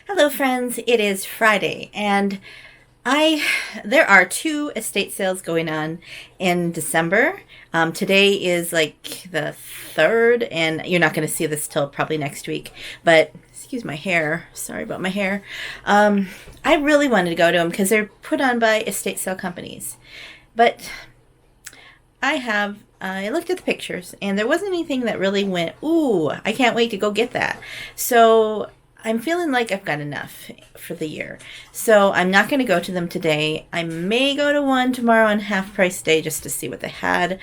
Hello friends, it is Friday and there are two estate sales going on in December. Today is like the 3rd and you're not going to see this till probably next week, but excuse my hair. Sorry about my hair. I really wanted to go to them because they're put on by estate sale companies, but I looked at the pictures and there wasn't anything that really went, ooh, I can't wait to go get that. So I'm feeling like I've got enough for the year. So I'm not going to go to them today. I may go to one tomorrow on half price day just to see what they had.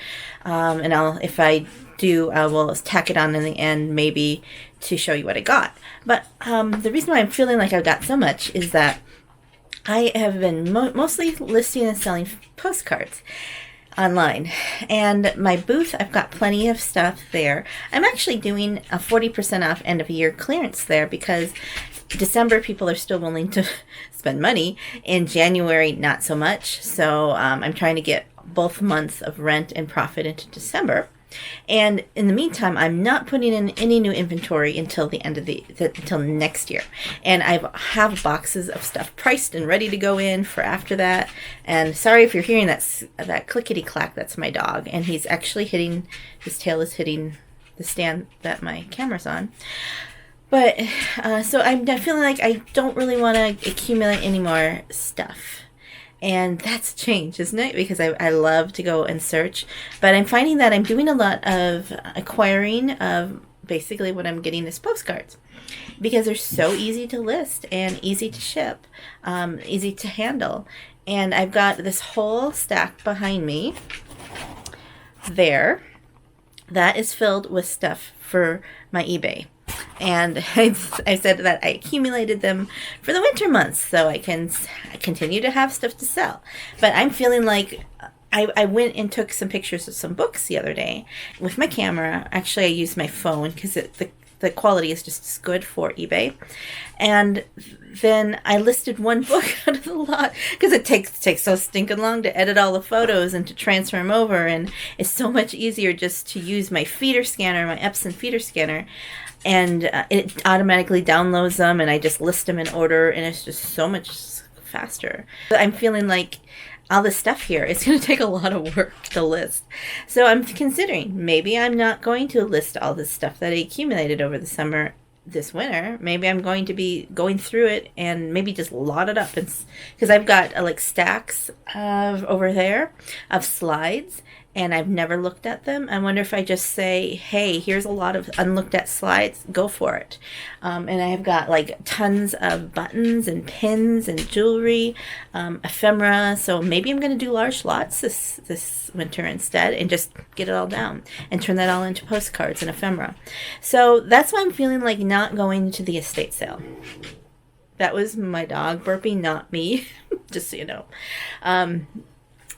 If I do, I will tack it on in the end maybe to show you what I got. But the reason why I'm feeling like I've got so much is that I have been mostly listing and selling postcards online, and my booth, I've got plenty of stuff there. I'm actually doing a 40% off end of year clearance there because December people are still willing to spend money. In January, not so much. So I'm trying to get both months of rent and profit into December. And in the meantime, I'm not putting in any new inventory until the end of until next year. And I have boxes of stuff priced and ready to go in for after that. And sorry if you're hearing that clickety clack, that's my dog. And he's actually his tail is hitting the stand that my camera's on. But, so I'm feeling like I don't really want to accumulate any more stuff. And that's a change, isn't it? Because I love to go and search. But I'm finding that I'm doing a lot of acquiring of basically what I'm getting is postcards. Because they're so easy to list and easy to ship, easy to handle. And I've got this whole stack behind me there that is filled with stuff for my eBay. And I said that I accumulated them for the winter months so I can continue to have stuff to sell. But I'm feeling like I went and took some pictures of some books the other day with my camera. Actually, I used my phone because the quality is just as good for eBay. And then I listed one book out of the lot because it takes so stinking long to edit all the photos and to transfer them over. And it's so much easier just to use my feeder scanner, my Epson feeder scanner. And it automatically downloads them and I just list them in order and it's just so much faster. But I'm feeling like all this stuff here is going to take a lot of work to list. So I'm considering maybe I'm not going to list all this stuff that I accumulated over the summer this winter. Maybe I'm going to be going through it and maybe just lot it up. Because I've got like stacks of over there of slides and I've never looked at them. I wonder if I just say, hey, here's a lot of unlooked at slides, go for it. And I have got like tons of buttons and pins and jewelry, ephemera. So maybe I'm going to do large lots this winter instead and just get it all down and turn that all into postcards and ephemera. So that's why I'm feeling like not going to the estate sale. That was my dog burping, not me, just so you know.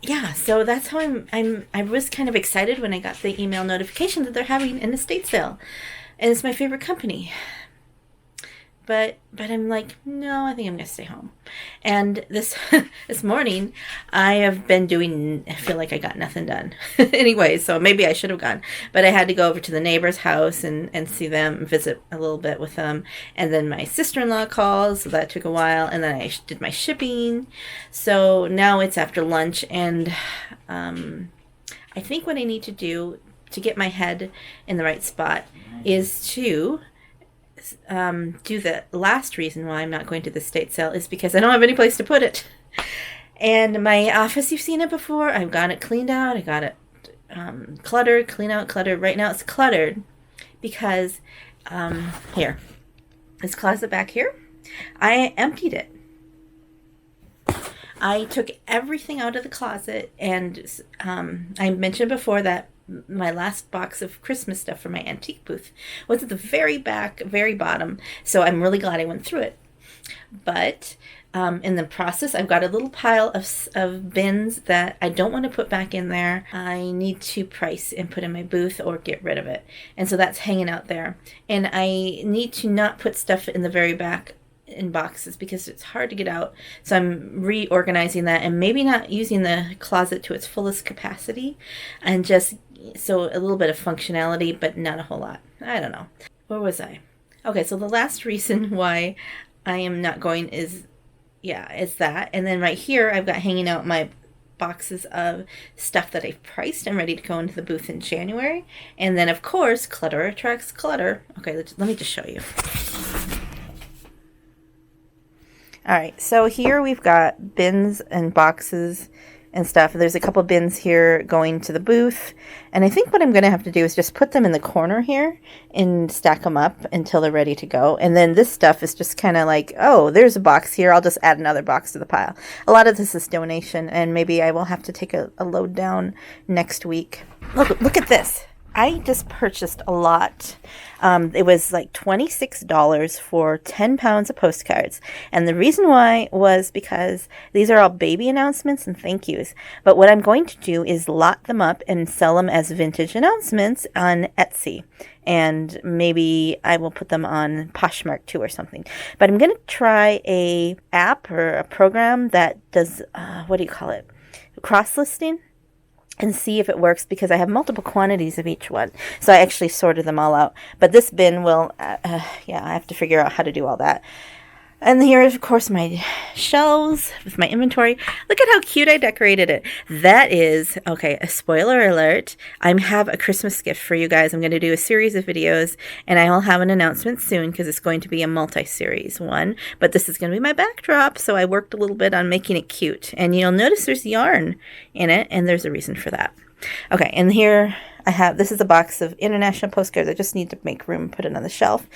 Yeah, so that's how I was kind of excited when I got the email notification that they're having an estate sale. And it's my favorite company. But I'm like, no, I think I'm going to stay home. And this morning, I feel like I got nothing done. Anyway, so maybe I should have gone. But I had to go over to the neighbor's house and see them, visit a little bit with them. And then my sister-in-law called, so that took a while. And then I did my shipping. So now it's after lunch. And I think what I need to do to get my head in the right spot is to do the last reason why I'm not going to the estate sale is because I don't have any place to put it. And my office, you've seen it before. I've got it cleaned out. I got it cluttered, clean out, cluttered. Right now it's cluttered because here, this closet back here, I emptied it. I took everything out of the closet and I mentioned before that my last box of Christmas stuff for my antique booth was at the very back, very bottom. So I'm really glad I went through it. But in the process, I've got a little pile of bins that I don't want to put back in there. I need to price and put in my booth or get rid of it. And so that's hanging out there. And I need to not put stuff in the very back in boxes because it's hard to get out. So I'm reorganizing that and maybe not using the closet to its fullest capacity and just so a little bit of functionality, but not a whole lot. I don't know. Where was I? Okay, so the last reason why I am not going is, yeah, it's that. And then right here, I've got hanging out my boxes of stuff that I've priced. I'm ready to go into the booth in January. And then, of course, clutter attracts clutter. Okay, let me just show you. All right, so here we've got bins and boxes and stuff. There's a couple bins here going to the booth. And I think what I'm going to have to do is just put them in the corner here and stack them up until they're ready to go. And then this stuff is just kind of like, oh, there's a box here. I'll just add another box to the pile. A lot of this is donation, and maybe I will have to take a load down next week. Look at this. I just purchased a lot. It was like $26 for 10 pounds of postcards. And the reason why was because these are all baby announcements and thank yous. But what I'm going to do is lot them up and sell them as vintage announcements on Etsy. And maybe I will put them on Poshmark too or something. But I'm going to try a app or a program that does, what do you call it? Cross-listing? And see if it works, because I have multiple quantities of each one. So I actually sorted them all out. But this bin will, yeah, I have to figure out how to do all that. And here is, of course, my shelves with my inventory. Look at how cute I decorated it. That is, okay, a spoiler alert. I have a Christmas gift for you guys. I'm going to do a series of videos, and I will have an announcement soon because it's going to be a multi-series one. But this is going to be my backdrop, so I worked a little bit on making it cute. And you'll notice there's yarn in it, and there's a reason for that. Okay, and here I have, this is a box of international postcards. I just need to make room, put it on the shelf.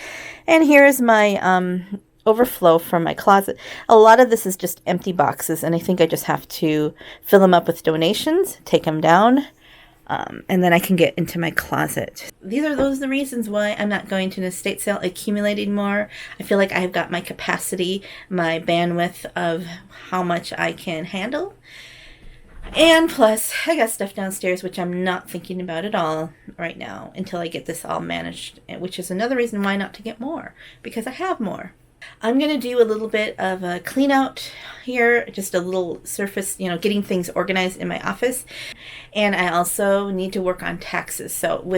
And here's my overflow from my closet. A lot of this is just empty boxes, and I think I just have to fill them up with donations, take them down, and then I can get into my closet. Those are the reasons why I'm not going to an estate sale, accumulating more. I feel like I've got my capacity, my bandwidth of how much I can handle. And plus, I got stuff downstairs, which I'm not thinking about at all right now until I get this all managed, which is another reason why not to get more, because I have more. I'm going to do a little bit of a clean out here, just a little surface, getting things organized in my office. And I also need to work on taxes. So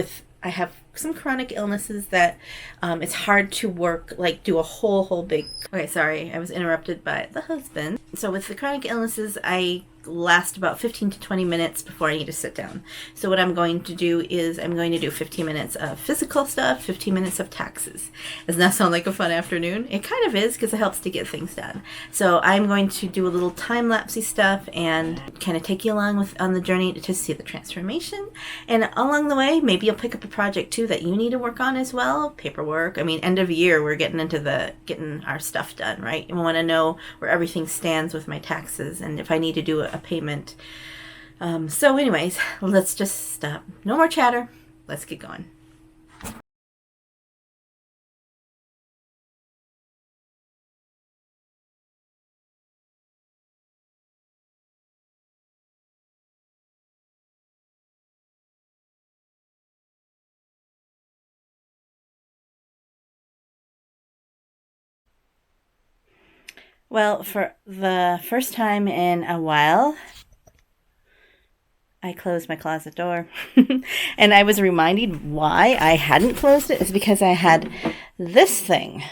I have some chronic illnesses that it's hard to work, like do a whole big, okay, sorry, I was interrupted by the husband. So with the chronic illnesses, I last about 15 to 20 minutes before I need to sit down. So what I'm going to do is I'm going to do 15 minutes of physical stuff, 15 minutes of taxes. Doesn't that sound like a fun afternoon? It kind of is, because it helps to get things done. So I'm going to do a little time-lapsey stuff and kind of take you along on the journey to see the transformation. And along the way, maybe you'll pick up a project too that you need to work on as well. Paperwork. I mean, end of year, we're getting into getting our stuff done, right? And we want to know where everything stands with my taxes and if I need to do a payment. So anyways, let's just stop. No more chatter. Let's get going. Well, for the first time in a while, I closed my closet door. And I was reminded why I hadn't closed it is because I had this thing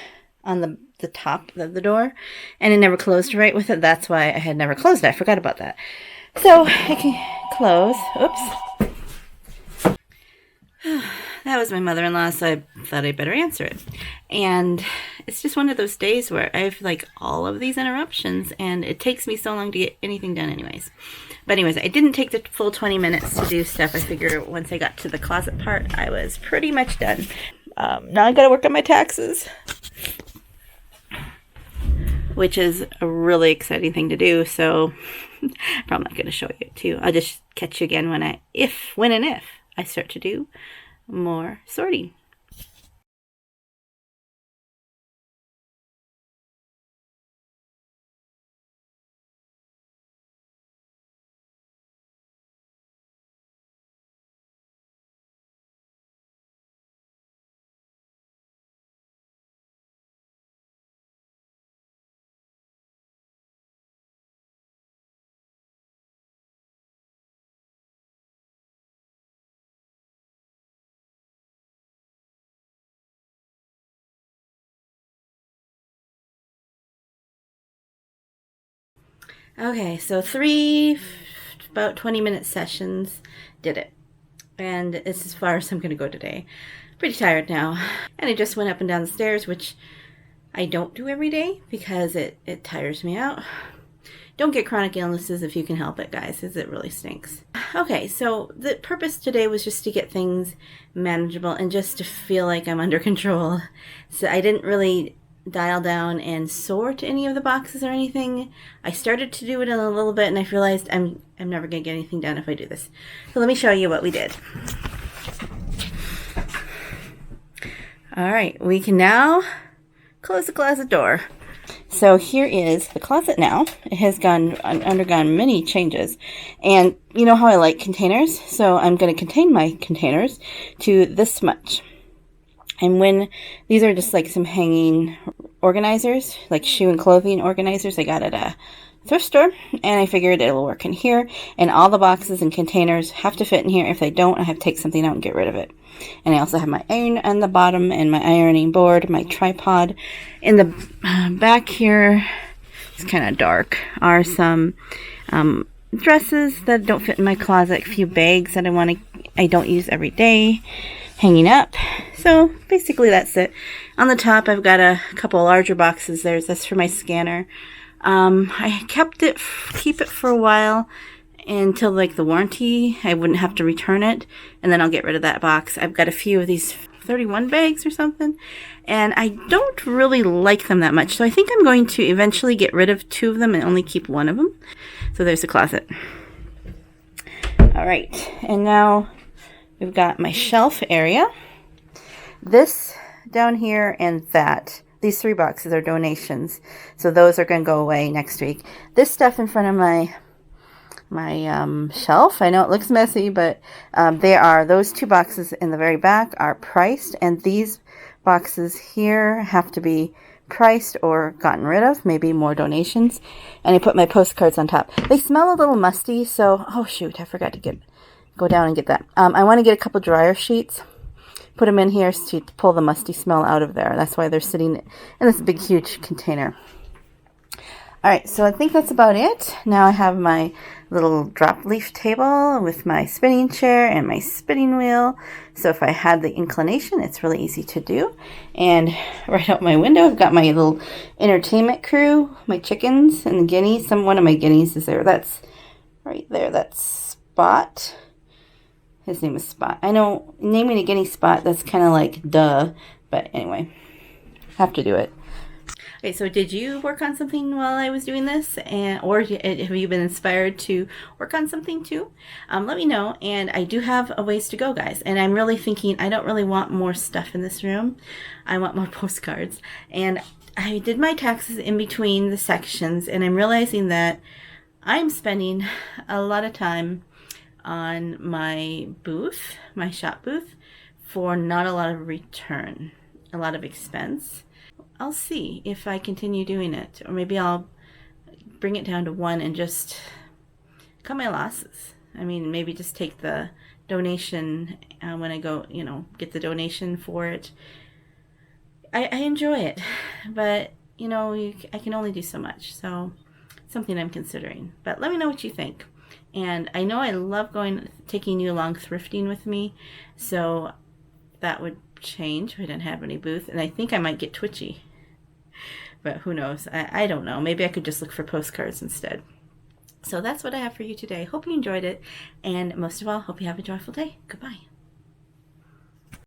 on the top of the door, and it never closed right with it. That's why I had never closed it. I forgot about that. So I can close. Oops. That was my mother-in-law, so I thought I'd better answer it. And it's just one of those days where I have like all of these interruptions, and it takes me so long to get anything done anyways. But anyways, I didn't take the full 20 minutes to do stuff. I figured once I got to the closet part, I was pretty much done. Now I gotta work on my taxes, which is a really exciting thing to do. So I'm probably not gonna show you too. I'll just catch you again when and if I start to do more sorting. Okay, so 3 about 20-minute sessions did it. And it's as far as I'm going to go today. Pretty tired now. And I just went up and down the stairs, which I don't do every day because it tires me out. Don't get chronic illnesses if you can help it, guys, because it really stinks. Okay, so the purpose today was just to get things manageable and just to feel like I'm under control. So I didn't really dial down and sort any of the boxes or anything. I started to do it in a little bit, and I realized I'm never going to get anything done if I do this. So let me show you what we did. All right, we can now close the closet door. So here is the closet now. It has undergone many changes. And you know how I like containers? So I'm going to contain my containers to this much. And when these are just like some hanging organizers, like shoe and clothing organizers I got at a thrift store, and I figured it'll work in here. And all the boxes and containers have to fit in here. If they don't, I have to take something out and get rid of it. And I also have my iron on the bottom and my ironing board, my tripod. In the back here, it's kind of dark, are some dresses that don't fit in my closet, a few bags that I don't use every day, hanging up. So basically that's it. On the top, I've got a couple larger boxes. That's for my scanner. I keep it for a while until like the warranty. I wouldn't have to return it, and then I'll get rid of that box. I've got a few of these 31 bags or something, and I don't really like them that much. So I think I'm going to eventually get rid of 2 of them and only keep 1 of them. So there's the closet. All right, and now we've got my shelf area. This down here and that. These 3 boxes are donations, so those are going to go away next week. This stuff in front of my shelf, I know it looks messy, but those 2 boxes in the very back are priced, and these boxes here have to be priced or gotten rid of, maybe more donations. And I put my postcards on top. They smell a little musty, so oh shoot, I forgot to go down and get that. I want to get a couple dryer sheets, put them in here to pull the musty smell out of there. That's why they're sitting in this big huge container. All right, so I think that's about it. Now I have my little drop leaf table with my spinning chair and my spinning wheel. So if I had the inclination, it's really easy to do. And right out my window, I've got my little entertainment crew, my chickens and the guineas. One of my guineas is there. That's right there. That's Spot. His name is Spot. I know naming a guinea Spot, that's kind of like duh. But anyway, have to do it. Okay, so did you work on something while I was doing this? Or have you been inspired to work on something too? Let me know. And I do have a ways to go, guys. And I'm really thinking, I don't really want more stuff in this room. I want more postcards. And I did my taxes in between the sections, and I'm realizing that I'm spending a lot of time on my booth, my shop booth, for not a lot of return, a lot of expense. I'll see if I continue doing it, or maybe I'll bring it down to 1 and just cut my losses. I mean, maybe just take the donation when I go, get the donation for it. I enjoy it, but I can only do so much. So something I'm considering. But let me know what you think. And I know I love taking you along thrifting with me, so that would change if I didn't have any booth. And I think I might get twitchy, but who knows? I don't know. Maybe I could just look for postcards instead. So that's what I have for you today. Hope you enjoyed it, and most of all, hope you have a joyful day. Goodbye.